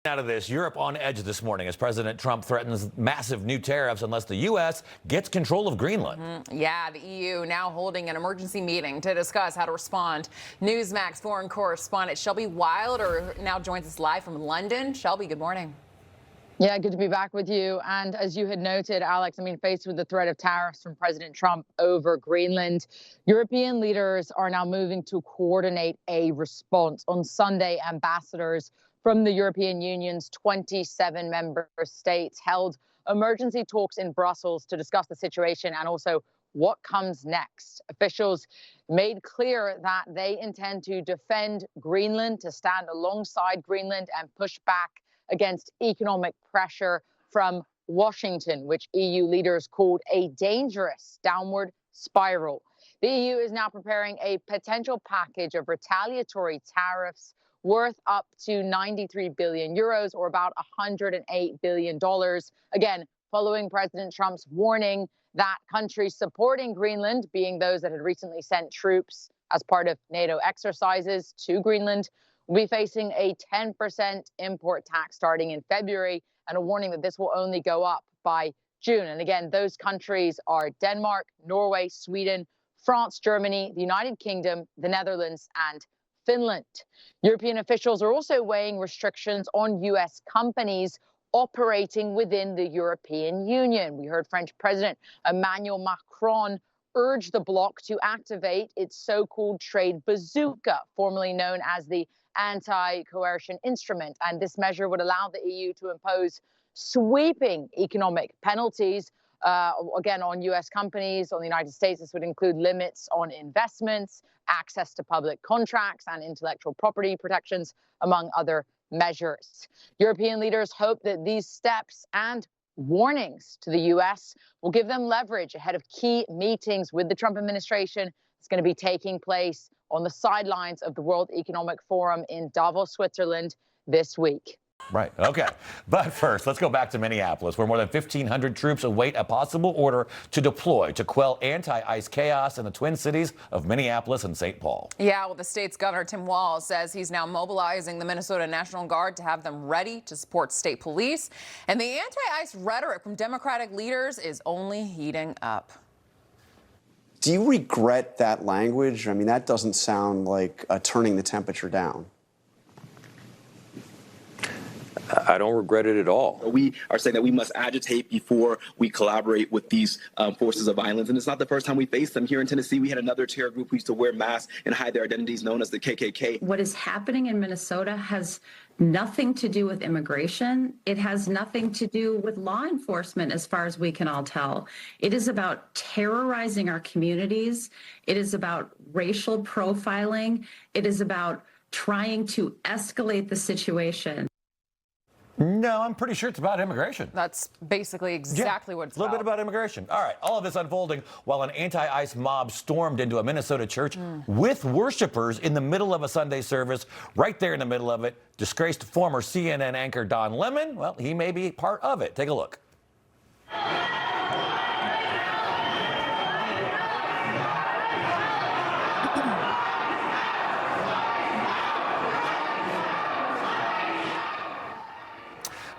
Out of this, Europe on edge this morning as President Trump threatens massive new tariffs unless the U.S. gets control of Greenland. Yeah, the EU now holding an emergency meeting to discuss how to respond. Newsmax foreign correspondent Shelby Wilder now joins us live from London. Shelby, good morning. Yeah, good to be back with you. And as you had noted, Alex, faced with the threat of tariffs from President Trump over Greenland, European leaders are now moving to coordinate a response. On Sunday, ambassadors from the European Union's 27 member states held emergency talks in Brussels to discuss the situation and also what comes next. Officials made clear that they intend to defend Greenland, to stand alongside Greenland and push back against economic pressure from Washington, which EU leaders called a dangerous downward spiral. The EU is now preparing a potential package of retaliatory tariffs worth up to 93 billion euros, or about $108 billion. Again, following President Trump's warning that countries supporting Greenland, being those that had recently sent troops as part of NATO exercises to Greenland, will be facing a 10% import tax starting in February, and a warning that this will only go up by June. And again, those countries are Denmark, Norway, Sweden, France, Germany, the United Kingdom, the Netherlands, and Finland. European officials are also weighing restrictions on U.S. companies operating within the European Union. We heard French President Emmanuel Macron urge the bloc to activate its so-called trade bazooka, formerly known as the anti-coercion instrument. And this measure would allow the EU to impose sweeping economic penalties, again, on U.S. companies. On the United States, this would include limits on investments, access to public contracts, and intellectual property protections, among other measures. European leaders hope that these steps and warnings to the U.S. will give them leverage ahead of key meetings with the Trump administration. It's going to be taking place on the sidelines of the World Economic Forum in Davos, Switzerland this week. Right. Okay. But first, let's go back to Minneapolis, where more than 1,500 troops await a possible order to deploy to quell anti-ICE chaos in the Twin Cities of Minneapolis and St. Paul. Yeah, well, the state's governor, Tim Walz, says he's now mobilizing the Minnesota National Guard to have them ready to support state police. And the anti-ICE rhetoric from Democratic leaders is only heating up. Do you regret that language? That doesn't sound like turning the temperature down. I don't regret it at all. We are saying that we must agitate before we collaborate with these forces of violence. And it's not the first time we face them. Here in Tennessee, we had another terror group who used to wear masks and hide their identities, known as the KKK. What is happening in Minnesota has nothing to do with immigration. It has nothing to do with law enforcement, as far as we can all tell. It is about terrorizing our communities. It is about racial profiling. It is about trying to escalate the situation. No, I'm pretty sure it's about immigration. That's basically exactly what it's about. A little bit about immigration. All right, all of this unfolding while an anti-ICE mob stormed into a Minnesota church with worshipers in the middle of a Sunday service. Right there in the middle of it, disgraced former CNN anchor Don Lemon, well, he may be part of it. Take a look.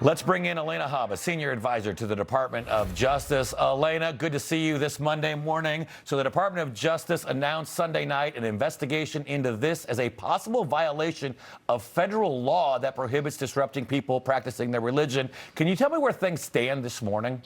Let's bring in Elena Haba, senior advisor to the Department of Justice. Elena, good to see you this Monday morning. So the Department of Justice announced Sunday night an investigation into this as a possible violation of federal law that prohibits disrupting people practicing their religion. Can you tell me where things stand this morning?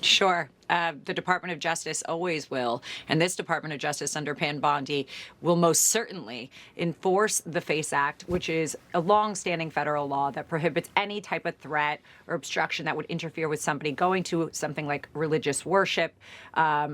Sure. The Department of Justice always will, and this Department of Justice under Pam Bondi will most certainly enforce the FACE Act, which is a long-standing federal law that prohibits any type of threat or obstruction that would interfere with somebody going to something like religious worship,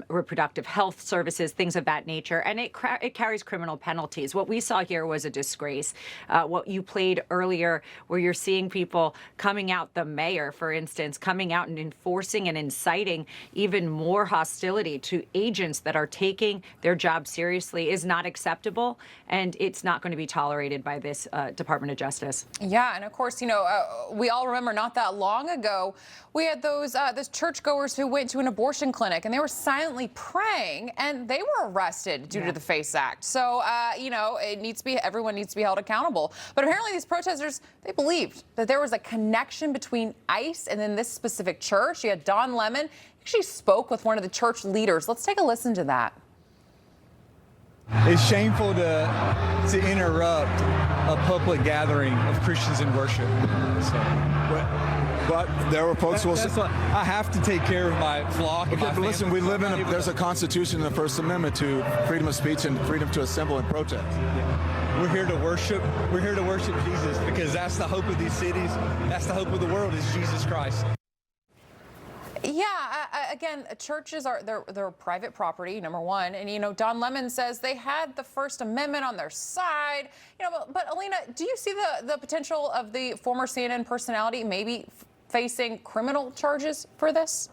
reproductive health services, things of that nature, and it carries criminal penalties. What we saw here was a disgrace. What you played earlier, where you're seeing people coming out, the mayor, for instance, coming out and enforcing and inciting even more hostility to agents that are taking their job seriously is not acceptable, and it's not going to be tolerated by this Department of Justice. Yeah, and of course, we all remember not that long ago, we had those churchgoers who went to an abortion clinic and they were silently praying, and they were arrested due to the FACE Act. So, everyone needs to be held accountable. But apparently, these protesters, they believed that there was a connection between ICE and then this specific church. You had Don Lemon actually spoke with one of the church leaders. Let's take a listen to that. It's shameful to interrupt a public gathering of Christians in worship. But there were folks who will say, I have to take care of my flock. okay, but listen, we live in there's a constitution in the First Amendment to freedom of speech and freedom to assemble and protest. We're here to worship. We're here to worship Jesus, because that's the hope of these cities. That's the hope of the world, is Jesus Christ. Yeah, again, churches they're private property, number one. And, Don Lemon says they had the First Amendment on their side. But Alina, do you see the potential of the former CNN personality maybe facing criminal charges for this?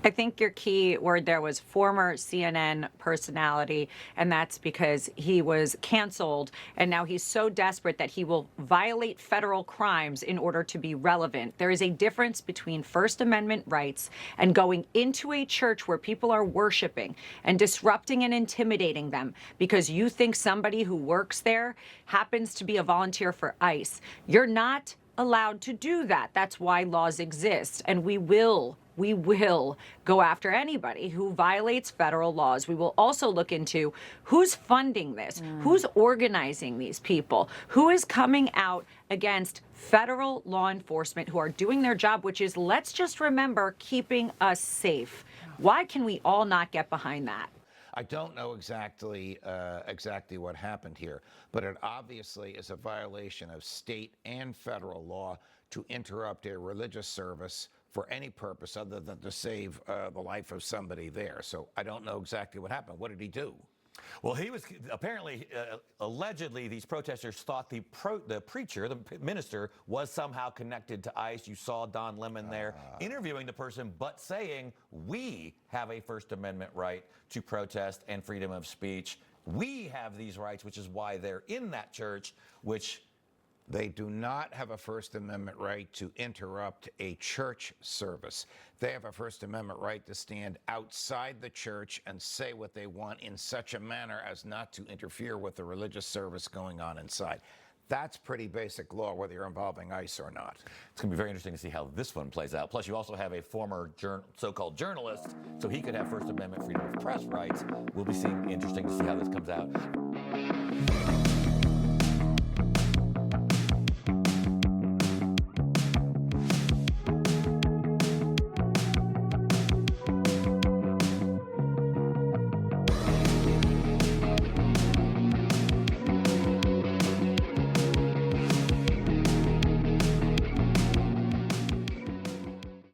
I think your key word there was former CNN personality, and that's because he was canceled, and now he's so desperate that he will violate federal crimes in order to be relevant. There is a difference between First Amendment rights and going into a church where people are worshiping and disrupting and intimidating them because you think somebody who works there happens to be a volunteer for ICE. You're not allowed to do that. That's why laws exist, and we will go after anybody who violates federal laws. We will also look into who's funding this, who's organizing these people, who is coming out against federal law enforcement who are doing their job, which is, let's just remember, keeping us safe. Why can we all not get behind that? I don't know exactly what happened here, but it obviously is a violation of state and federal law to interrupt a religious service for any purpose other than to save the life of somebody there. So I don't know exactly what happened. What did he do? Well, he was apparently, allegedly, these protesters thought the preacher, the minister, was somehow connected to ICE. You saw Don Lemon there interviewing the person, but saying, we have a First Amendment right to protest and freedom of speech. We have these rights, which is why they're in that church, which they do not have a First Amendment right to interrupt a church service. They have a First Amendment right to stand outside the church and say what they want in such a manner as not to interfere with the religious service going on inside. That's pretty basic law, whether you're involving ICE or not. It's going to be very interesting to see how this one plays out. Plus, you also have a former so-called journalist, so he could have First Amendment freedom of press rights. We'll be seeing. Interesting to see how this comes out.